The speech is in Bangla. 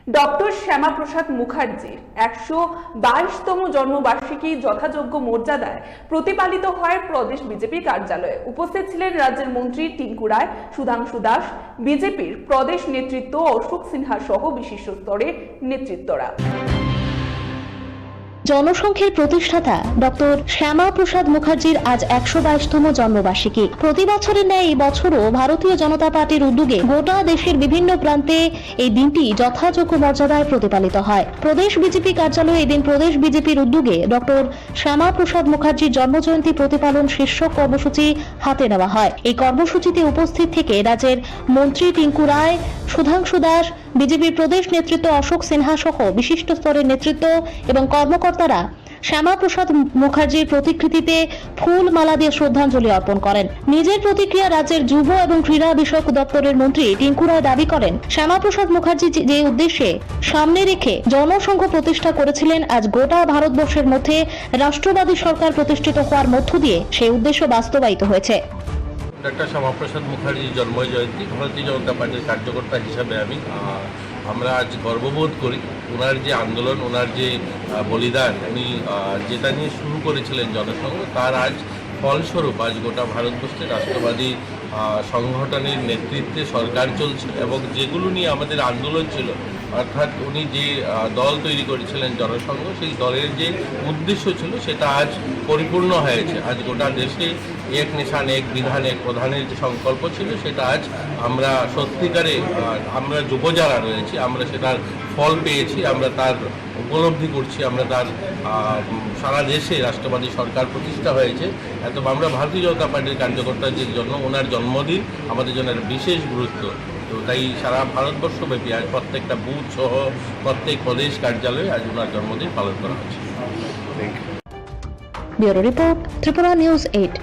ডক্টর শ্যামাপ্রসাদ মুখার্জির 122তম জন্মবার্ষিকী যথাযোগ্য মর্যাদায় প্রতিপালিত হয় প্রদেশ বিজেপি কার্যালয়ে। উপস্থিত ছিলেন রাজ্যের মন্ত্রী টিঙ্কু রায়, সুধাংশু দাস, বিজেপির প্রদেশ নেতৃত্ব অশোক সিনহা সহ বিশিষ্ট স্তরের নেতৃত্বরা। জনসংঘের প্রতিষ্ঠাতা ডক্টর শ্যামাপ্রসাদ মুখার্জির আজ 122তম জন্মবার্ষিকী। প্রতি বছরের ন্যায় এই বছরও ভারতীয় জনতা পার্টির উদ্যোগে গোটা দেশের বিভিন্ন প্রান্তে এই দিনটি যথাযোগ্য মর্যাদায় প্রতিপালিত হয়। প্রদেশ বিজেপি কার্যালয়ে এদিন প্রদেশ বিজেপির উদ্যোগে ডক্টর শ্যামাপ্রসাদ মুখার্জির জন্মজয়ন্তী প্রতিপালন শীর্ষক কর্মসূচি হাতে নেওয়া হয়। এই কর্মসূচিতে উপস্থিত থেকে রাজ্যের মন্ত্রী টিঙ্কু রায়, সুধাংশু দাস, বিজেপির প্রদেশ নেতৃত্ব অশোক সিনহা সহ বিশিষ্ট স্তরের নেতৃত্ব এবং কর্মকর্তারা শ্যামাপ্রসাদ মুখার্জির প্রতিকৃতিতে ফুল মালা দিয়ে শ্রদ্ধাঞ্জলি অর্পণ করেন। নিজের প্রতিক্রিয়া রাজ্যের যুব এবং ক্রীড়া বিষয়ক দপ্তরের মন্ত্রী টিঙ্কু রায় দাবি করেন, শ্যামাপ্রসাদ মুখার্জি যে উদ্দেশ্যে সামনে রেখে জনসংঘ প্রতিষ্ঠা করেছিলেন, আজ গোটা ভারতবর্ষের মধ্যে রাষ্ট্রবাদী সরকার প্রতিষ্ঠিত হওয়ার মধ্য দিয়ে সেই উদ্দেশ্য বাস্তবায়িত হয়েছে। ডক্টর শ্যামাপ্রসাদ মুখার্জির জন্মজয়ন্তী ভারতীয় জনতা পার্টির কার্যকর্তা হিসাবে আমরা আজ গর্ববোধ করি। ওনার যে আন্দোলন, ওনার যে বলিদান, উনি যেটা নিয়ে শুরু করেছিলেন জনসংঘ, তার আজ ফলস্বরূপ আজ গোটা ভারতবর্ষের রাষ্ট্রবাদী সংগঠনের নেতৃত্বে সরকার চলছে এবং যেগুলো নিয়ে আমাদের আন্দোলন ছিল, অর্থাৎ উনি যে দল তৈরি করেছিলেন জনসংঘ, সেই দলের যে উদ্দেশ্য ছিল সেটা আজ পরিপূর্ণ হয়েছে। আজ গোটা দেশে এক নিশান এক বিধান এক প্রধানের যে সংকল্প ছিল সেটা আজ আমরা সত্যিকারে আমরা যুব যারা রয়েছি আমরা সেটার ফল পেয়েছি, আমরা তার উপলব্ধি করছি, আমরা তার সারা দেশে রাষ্ট্রবাদী সরকার প্রতিষ্ঠা হয়েছে। এত আমরা ভারতীয় জনতা পার্টির কার্যকর্তাদের জন্য ওনার জন্মদিন আমাদের জন্য বিশেষ গুরুত্ব। তো তাই সারা ভারতবর্ষব্যাপী আজ প্রত্যেকটা বুথ সহ প্রত্যেক প্রদেশ কার্যালয়ে আজ ওনার জন্মদিন পালন করা হচ্ছে। Bureau report, Tripura news 8।